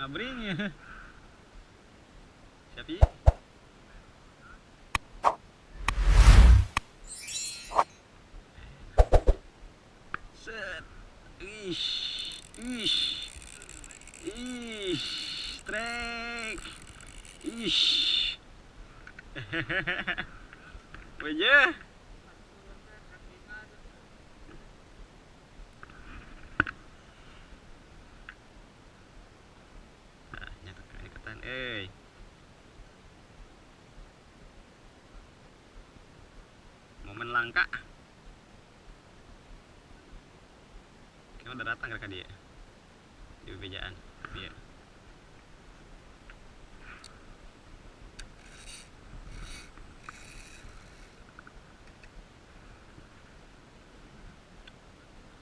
ngabring ya. Siapa? Set. Ish. Ish. Ish. Trek. Ish. Wajah. Nyata kali ketan, momen langka. Kayaknya udah datang ke dia di bejaan dia.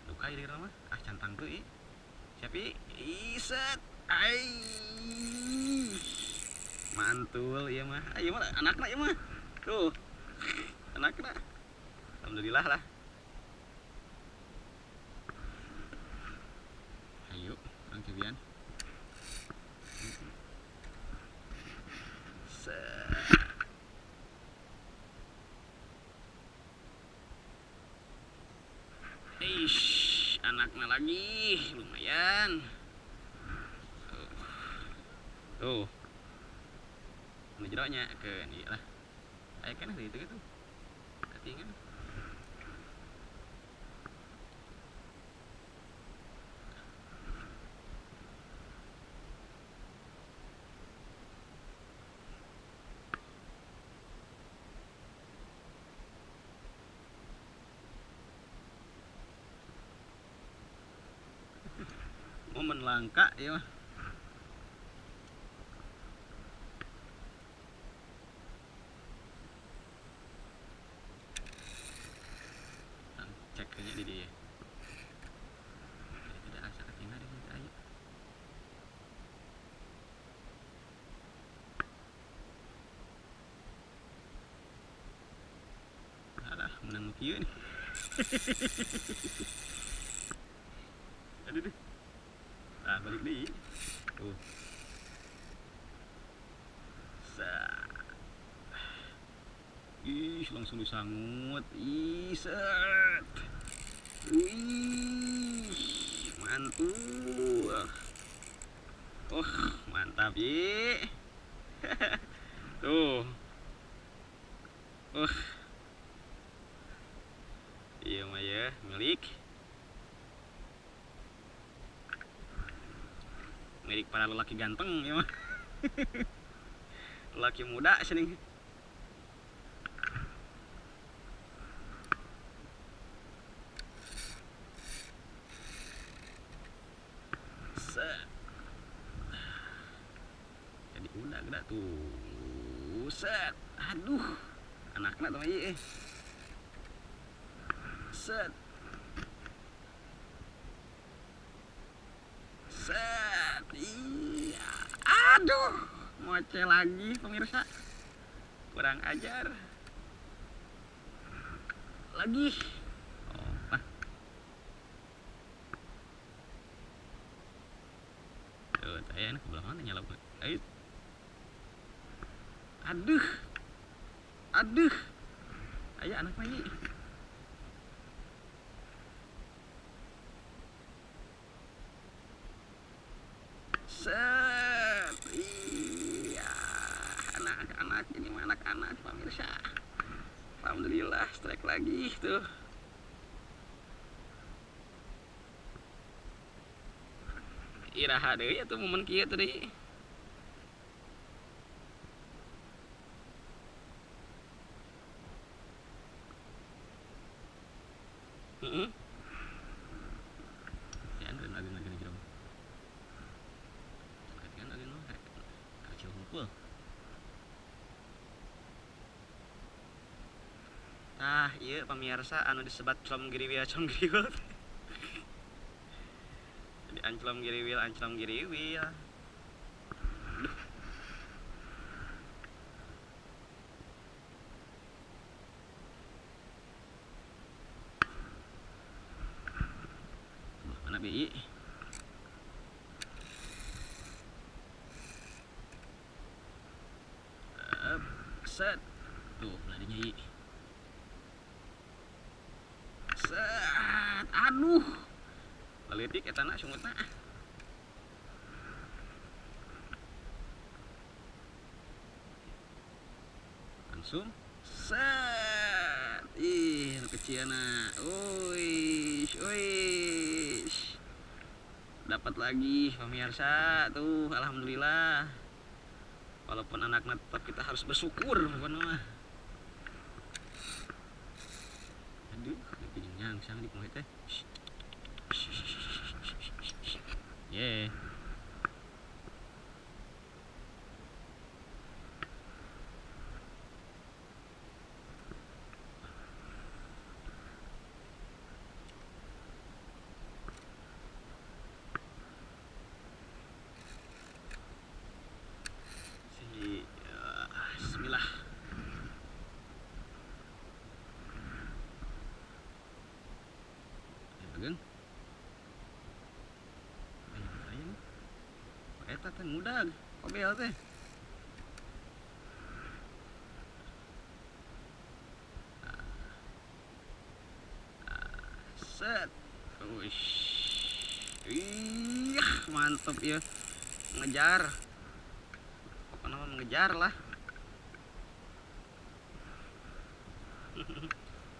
Dukai di rumah. Cantang tuh siapa? Iset. Ai. Mantul iya mah. Ayo mah anakna ieu mah. Tuh. Anakna. Alhamdulillah lah. Ayo, Kang Cibian. Eish, anaknya lagi lumayan. Tuh. Anu jeronya ke ini lah. Ayo kan gitu gitu. Ketinggan. Momen langka ya mah. Cek kayaknya di dia. Tidak asa ketinggalan di sini aja. Alah, menang kieu nih. Aduh deh. Ah, balik deh. Tuh. Ih, langsung disangut. Ih, set. Wih, mantul. Mantap, ye. Tuh. Iya mah ya, milik para lelaki ganteng ya mah. Lelaki muda sini. Jadi udah gede tuh. Set. Aduh. Anaknya tuh aja. Set. Set. Iya. Aduh. Ngoceh lagi pemirsa. Kurang ajar. Lagi. Tuh, saya ke belakang nyala. Ayo. Aduh. Aduh. Ayo anak lagi. Set. Iya. Anak-anak ini mah anak-anak pemirsa. Alhamdulillah strike lagi tuh. Iraha deui atuh momen kieu teh deui. Heeh. Ya andeun lagi jero. Kan lagi nu kacil hungkul. Nah, ieu pamirsa anu disebat com giriwil. Jadi anclom giriwil. Mana BI? Set. Tuh, ladinya i. Set. Aduh. Laletik eta na sungutna. Langsung set. Ih, keciana. Uish, uish. Dapat lagi pemirsa tuh, alhamdulillah. Walaupun anaknya tetap kita harus bersyukur pokoknya mah. Aduh, pinjang sang di teh. Yeah. Bismillah. Bagen. Ayo. Eta teh mudah, kobel teh. Set. Wish. Ih, mantap ya. Ngejar. Pokoknya mengejar lah.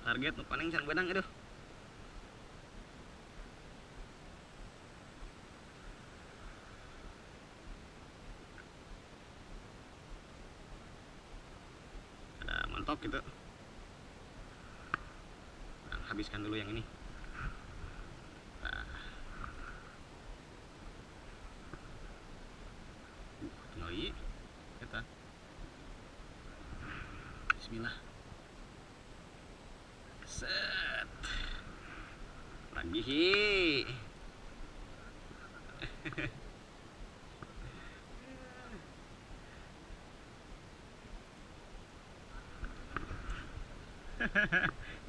Target nu paling can benang aduh. Ada mantok gitu. Nah, habiskan dulu yang ini. Nah. Tinggal i kita. Bismillah. Set. Lagi hi.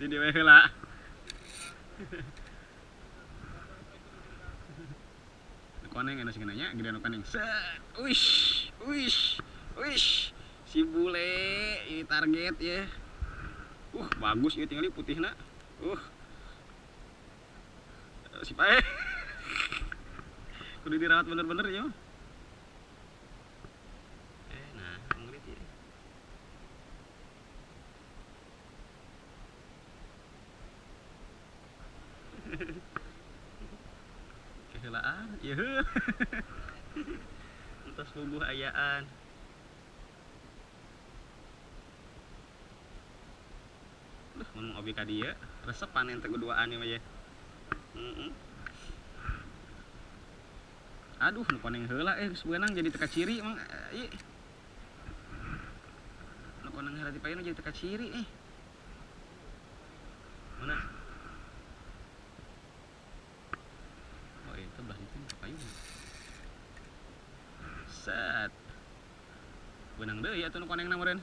Jadi we heula. Koneng enak sih nanya, gede koneng. Set. Wish, wish, wish. Si bule ini target ya. Bagus ya tinggal putih nak. Si pae. Kudu dirawat bener-bener ya. Nah, ngeliat ya. Kehelaan, ya. Entas bubuh ayaan. Ngomong obi ka dia, resep panen teh kuduaan ieu mah ya. Aduh, nu koneng heula sebenang jadi teka ciri emang ieu. Nu koneng heula di payuna jadi teka ciri Mana? Oh, itu belah itu payuna. Set. Benang deui atuh nu konengna meureun.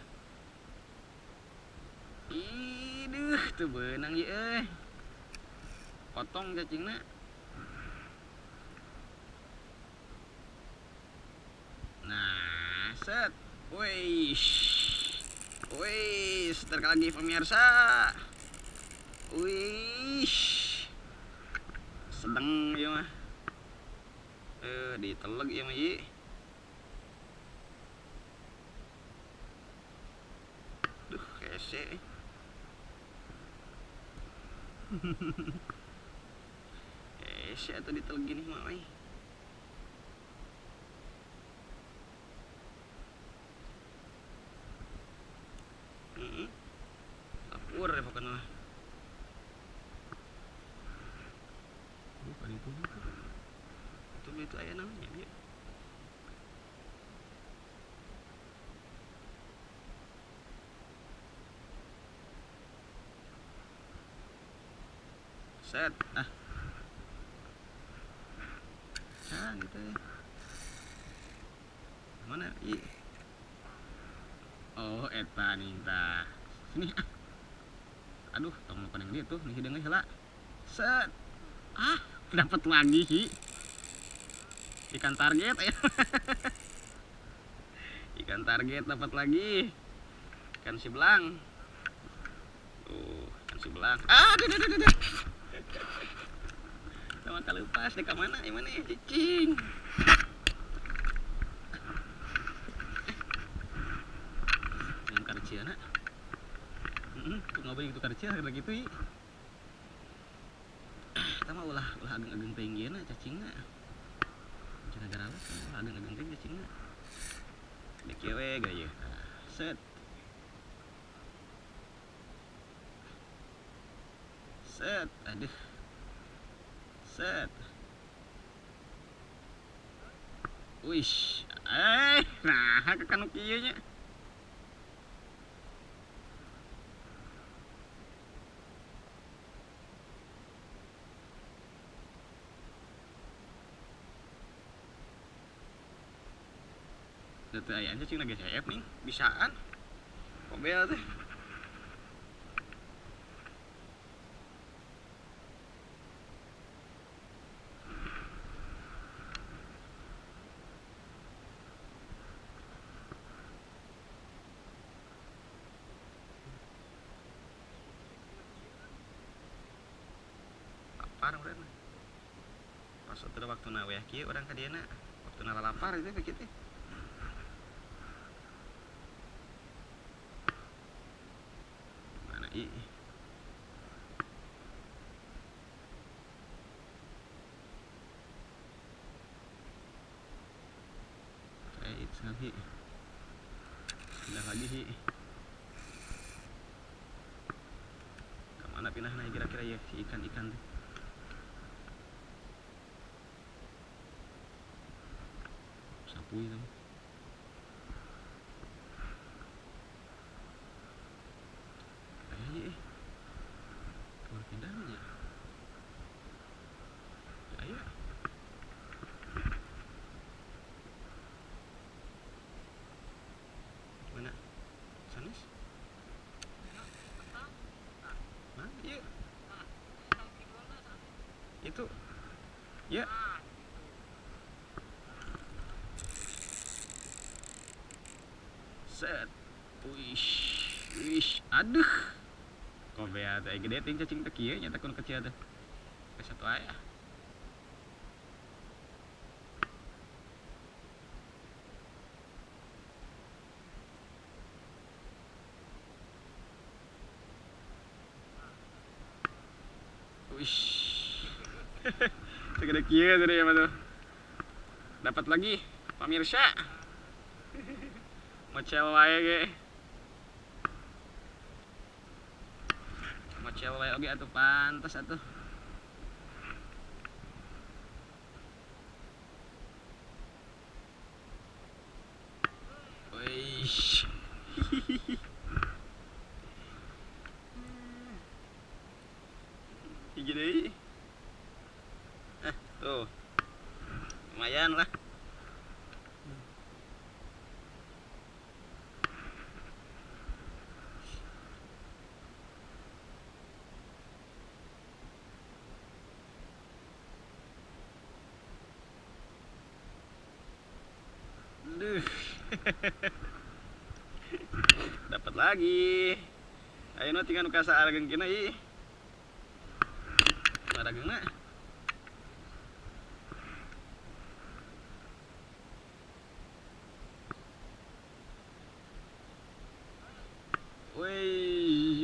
Iduh, tuh benang ya potong cacingnya. Nah, set. Wish. Wish, sebentar lagi pemirsa. Wish. Sedang ya mah. Diteleg ya mah ya. Duh, kese. Atau diteleg gini mah lapur ya pokoknya. Bukan itu ayah namanya dia. Set. Gitu ya. Mana oh eta nih tah sini aduh tong makan yang dia tuh nih hidungnya heula. Set. Dapat lagi sih ikan target ya. Ikan target dapat lagi ikan si belang. Ikan si belang. Aduh. Sama kali lepas dek mana? Mana cicing. Yang karcia nak. Tuh ngobrol itu karcia kayak gitu i. Tama ulah ageng-ageng tinggi na cacingna. Jangan gara lah, ageng-ageng tinggi cacingna. Dek we gaya. Set. Set, aduh. Set. Wish. Nah, kekanu kieu nya. Teu aya cacing lagi CF nih, bisaan. Kobel teh. Lapar urang. Pas teu waktuna we kieu urang ka dieu na. Waktuna lapar itu begitu. Mana i? Sekali. Pindah lagi sih. Kemana pindah naik kira-kira ya si ikan-ikan tuh. Sapu itu. Kayaknya keluar pindahnya. Ya. Mana? Sanis? Mana? Iya. Itu. Ya. Set. Wish. Aduh. Kok bea teh gede ting cacing teh kieu nya teh kun kecil teh. Ke satu aya. Wish. Segede kieu tadi ya tuh. Dapat lagi pemirsa. Mocel wae ge. Mocel wae oge atuh pantes atuh. Wih. Hiji deui. Tuh. Lumayan lah. Duh. Dapat lagi. Ayeuna tinggal nu kasaargeun kina ieu. Marageuna. Wih,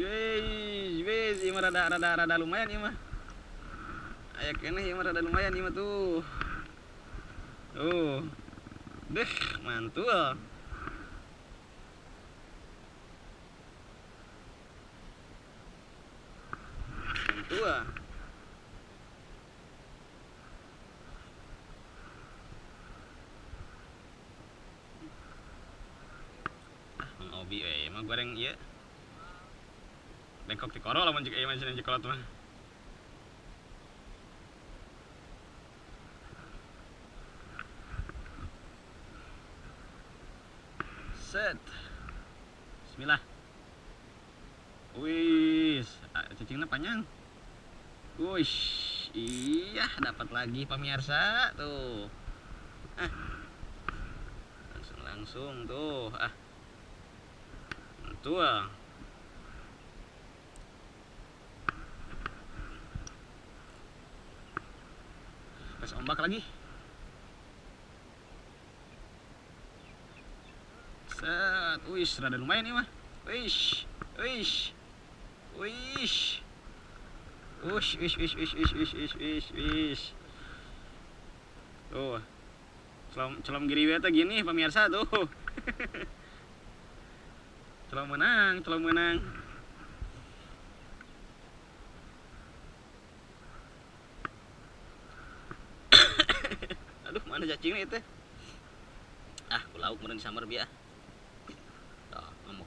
ieu mah rada lumayan ieu mah. Aya keneh ieu mah rada lumayan ieu mah tuh. Deh, mantul. Mantul. Ngobi mah goreng ieu. Bengkok ti koro lamun jika ieu mah cenah jikolot mah. Set. Bismillah. Wih, cacingnya panjang. Wih, iya dapat lagi pemirsa tuh. Langsung tuh. Tua. Pas ombak lagi. Set, wis, rada lumayan nih mah. Wish, wish, wish, wish, wish, wish, wish, wish, wish, wish, wish, wish. Tuh, celom giri beta gini pemirsa tuh. Celom menang, celom menang. Aduh, mana cacing nih teh? Ah, lauk meureun disamar bieu. Tah, ngamuk.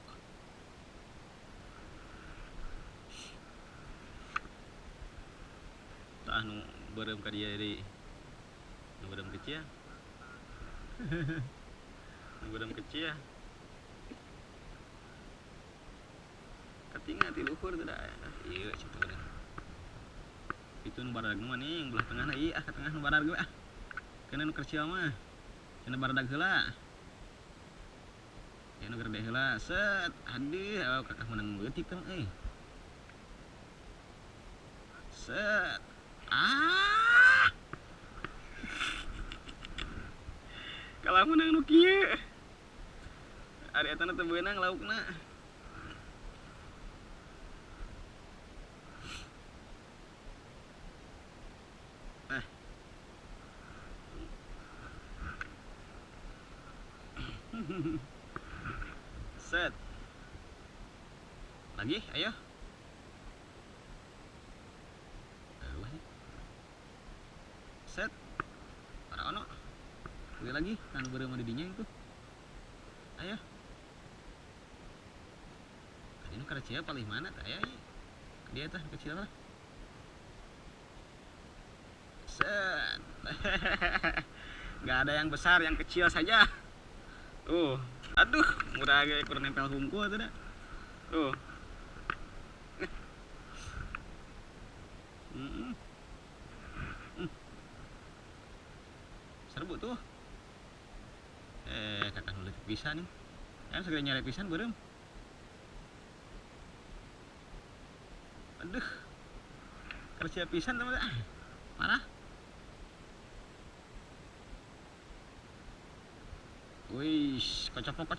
Tah nu beureum ka dieu deui. Nu beureum kecil. Nu beureum kecil. Katinga ti luhur teh da. Ieu cenah beureum. Itu nu baradag mah ning belah tengahna ieu ka tengah nu baradag ah. Kana nu kecil mah. Cenah baradag heula. Ya nu gede heula. Set, aduh kakak menang leutik teh euy. Set. Ah. Kalah menang nu kieu. Ari eta teh beunang laukna. Eh. Set. Lagi, ayo. Set. Para ono. Lagi lagi, kan beureum di dinya itu. Ayo. Tadi nu kecil paling mana teh aya ieu. Dia teh kecil lah. Set. Gak ada yang besar, yang kecil saja. Aduh, murah ge kur nempel hungkul teh da. Tuh. Serbu tuh. Kakak nulis pisan nih. Kan segera nyari pisan beureum. Aduh. Kerja pisan teman. Parah. Wih, kocopok.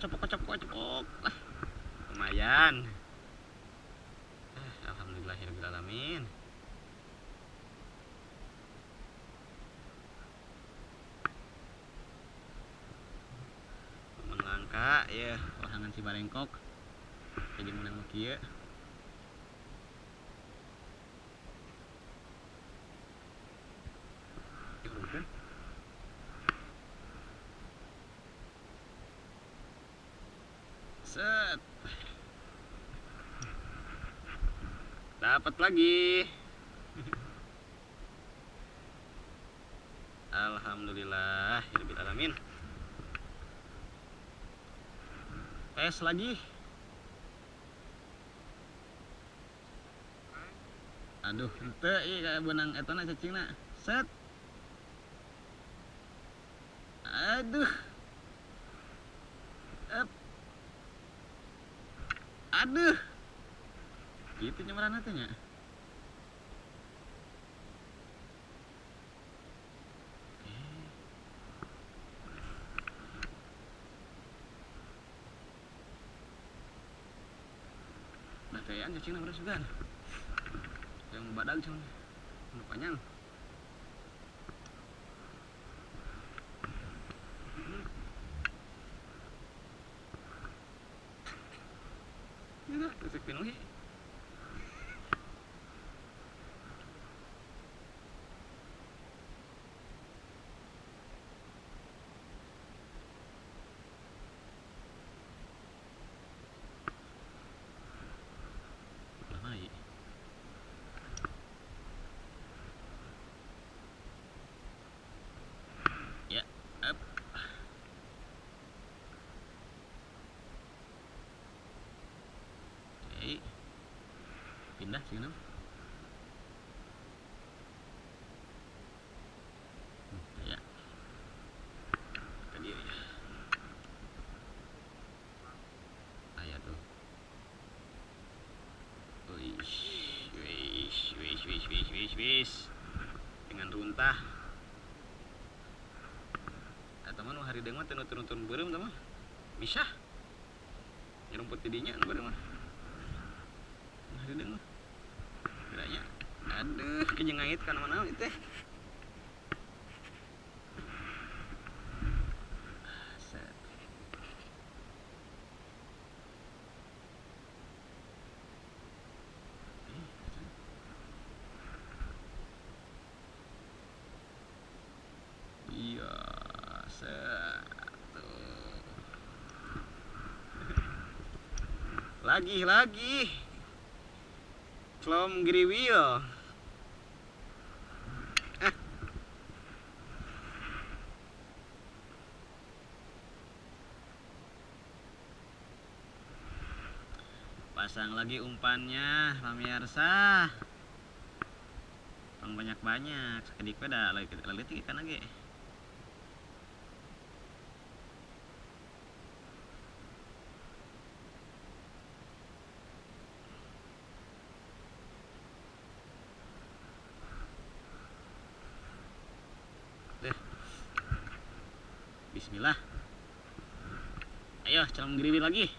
Lumayan. Alhamdulillahirabbil alamin. Melangka ya, orangan si Barengkok. Jadi menang nu kieu. Urungkeun. Set. Dapat lagi. Alhamdulillah, rabbil alamin. Tes lagi. Aduh, henteu ieu kayak benang etana cacingna. Set. Aduh. Ep. Aduh. Gitu nyemeran teh nya. Nah, kayaan cacingna beres juga. Yang badag cenah. Nu panjang. Ini dah, tusuk pinuhi. Ya, up. Oke. Pindah sini. Ya. Ke dia ya. Ayah tuh. Wis dengan runtah. Teman hari deung mah teu nutun beureum teman. Misah. Nyerumput di dinya nu beureum mah. Hari deung mah. Kiranya aduh kejengait kana mana itu teh. Iya, satu. Lagi. Klom Griwil. Pasang lagi umpannya, pemirsa. Pang banyak-banyak, sekedik pada lagi ikan lagi. Deh. Bismillah. Ayo, calon Griwil lagi.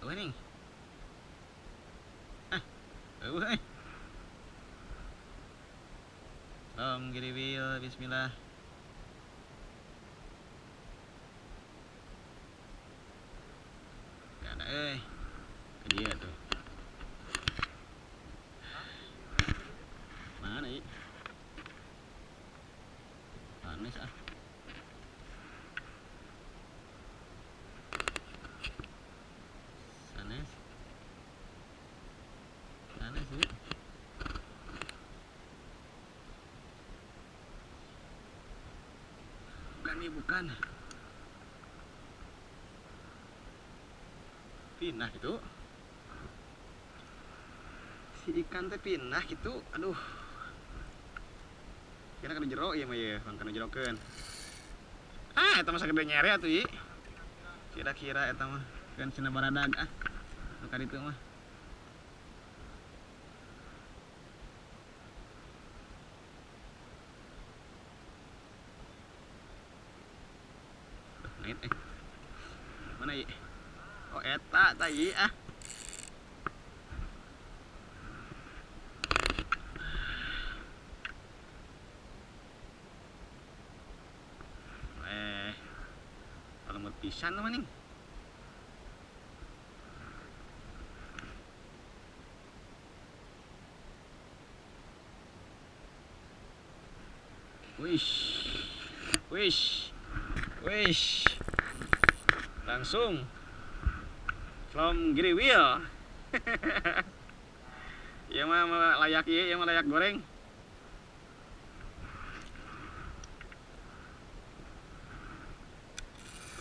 Apa nih? Griwil, bismillah. Gak ada dia tuh. Mana ya? Panas ah. Sanes ya. Bukan. Pindah itu. Si ikan teh pindah gitu. Aduh. Kira kana jero ieu mah ye, kana jerokeun. Eta mah sagede nyere atuh ieu. Kira-kira eta mah keun cenah baradag ah. Nu ka ditu mah. Mana ieu? Oh eta tah ieu ah. Lemut pisan mah ning. Wish. Langsung Klom Griwil. Ieu mah layak ieu mah layak goreng.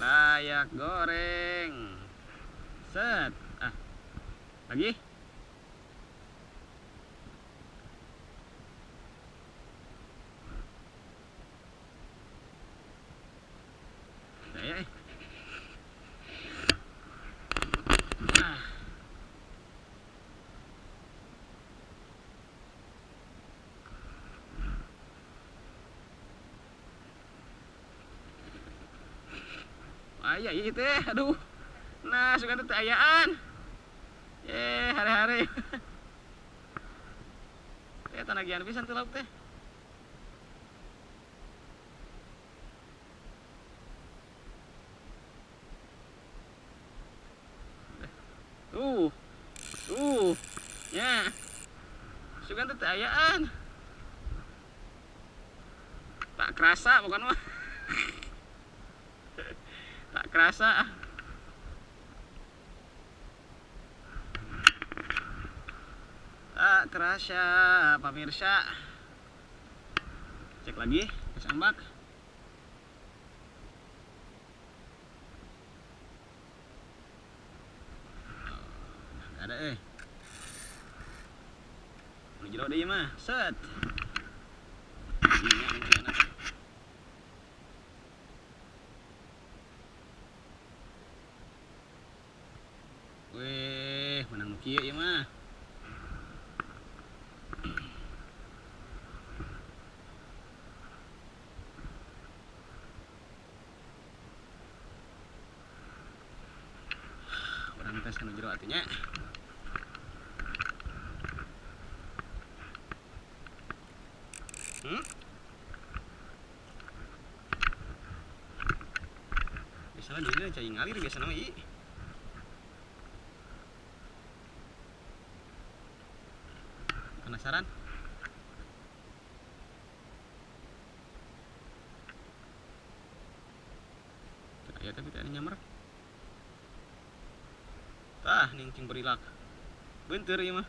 Layak goreng. Set. Ah. Lagi? Ya. Ah. Aya ieu teh, aduh. Nah, sugan teh ayaan. Hari-hari. Tanagian pisan teh lauk teh. Ya. Sugan teh ayaan. Tak kerasa bukan mah. Tak kerasa. Tak kerasa, pemirsa. Cek lagi, kesambak. Gak ada Ini jero deui mah, set. Weh, menang kieu ieu mah. tes kanu jero atunya. Biasanya dia cai ngalir biasanya mah ieu. Penasaran? Ya tapi tak nyamar. Tah ning berilak. Beunteur ieu mah.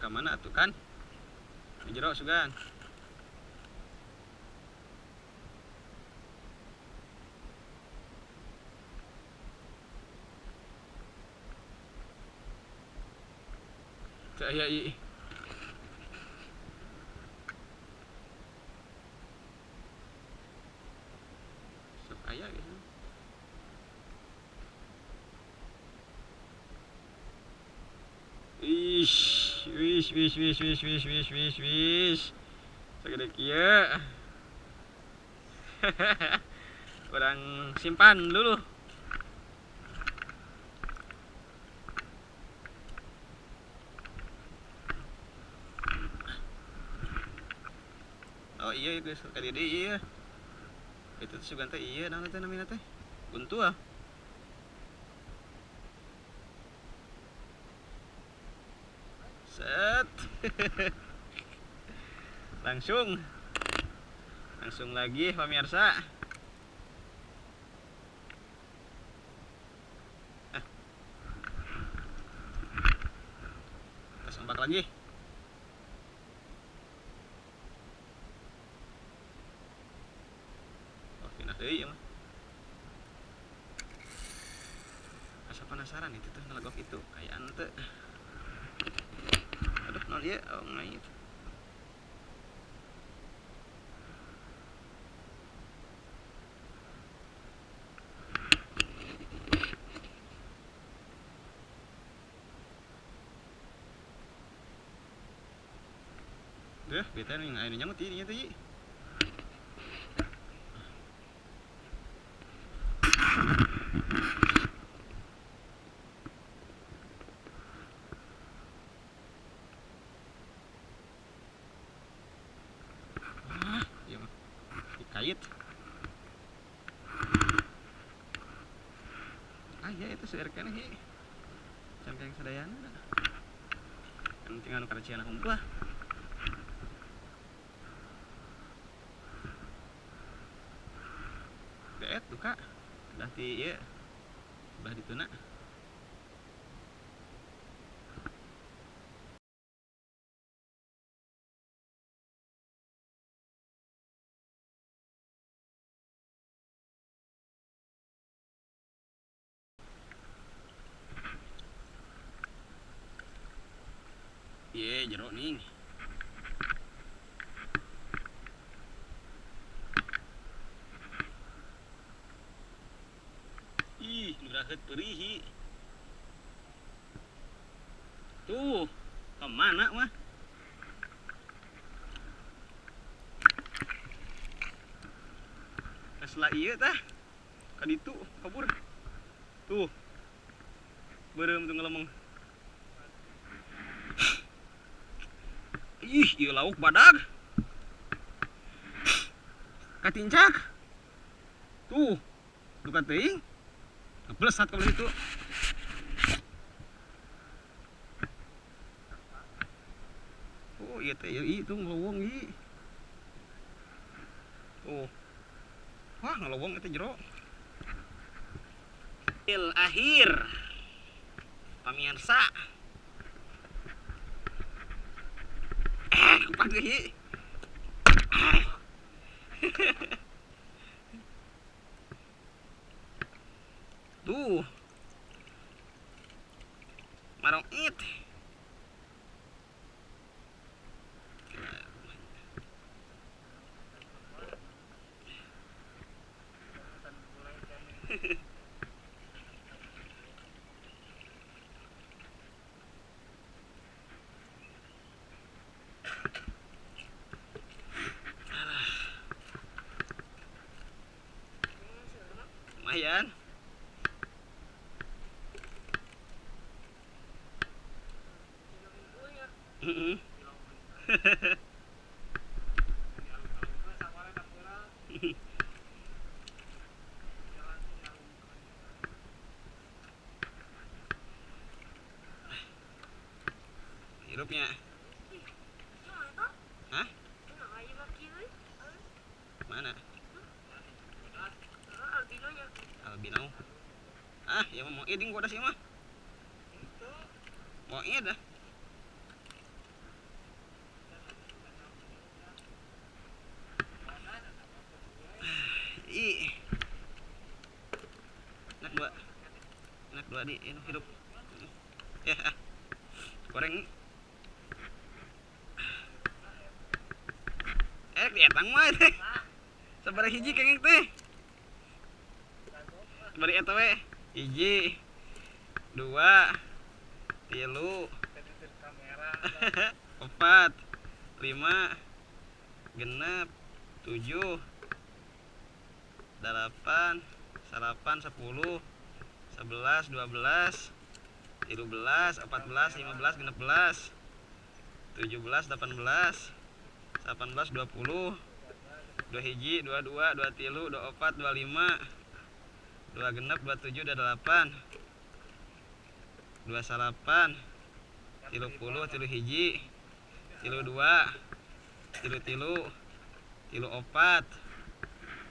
Kamana tuh kan? Di jero sugan. Teu aya ieu. Sok aya gitu. Wish. Segede kieu. Kurang simpan dulu. Oh iya guys, kali ini iya. Itu tuh sugan teh iya, naon teh namina teh? Buntu ah. Set. Langsung lagi pemirsa. Kita sembak lagi. Oh, pindah deui mah. Asa penasaran itu tuh ngelagok itu kayak ante. Aduh, naon ieu? Oh, ngait. Deh, beta nih aya nyamut ieu nya teh. Iya mah. Dikait. Ya itu seerkeun hi. Can kayak sadayana. Kan tinggal karecian humpul lah. Deet duka. Dah ti ieu. Udah dituna. Iya, jero ning. Ih, nuraheut perih hi. Tuh, kemana mah? Kasla ieu tah. Ka ditu kabur. Tuh. Beureum tuh ngelemong. Ih, ieu lauk badag. Katincak. Tuh. Duka teuing. Ngeblesat ka itu. Oh, iya teh itu ngelowong ieu. Tuh. Wah, ngelowong itu jero. Akhir. Pamirsa. Kupat deui. Tuh. Marong it. kan. Heeh. Hirupnya. Hah? Mana? Albino. Ah, ya mau eding gua dah sih mah. Mau dah. Ih. Enak dua di ini hidup. Ya, goreng. Dietang mah teh. Sabaraha hiji kenging teh? Bari eta we. Hiji, 2, 3, 4, 5, 6, 7, 8, 9, 10, 11, 12, 13, 14, 15, 16, 17, 18, 18, 20, 2 hiji, 22, 23, 24, 25, 2 genep, 27, 28, 2 salapan, 30, 3 hiji, 3 2, 3 4,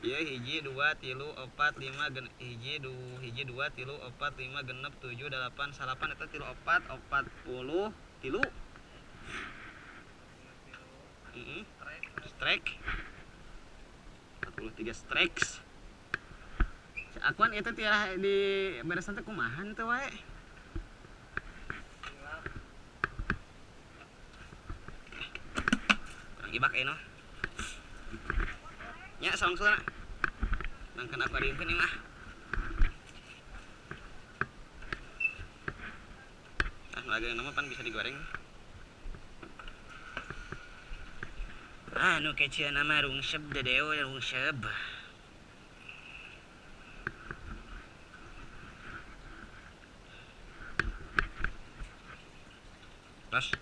ya hiji 2 3 4 5 hiji 2 hiji 2 3 4 5 genep 7 8 salapan eta 3 4 40 3 strike 43 strikes. Akuan itu tiara di beresan teh kumahan teh wae. Kurang ibak eno. Nya sangsuna. Nangkan akuarium ini mah. Ah, lagi nama pan bisa digoreng. Anu kecil nama rungsep dedeo rungsep. Terus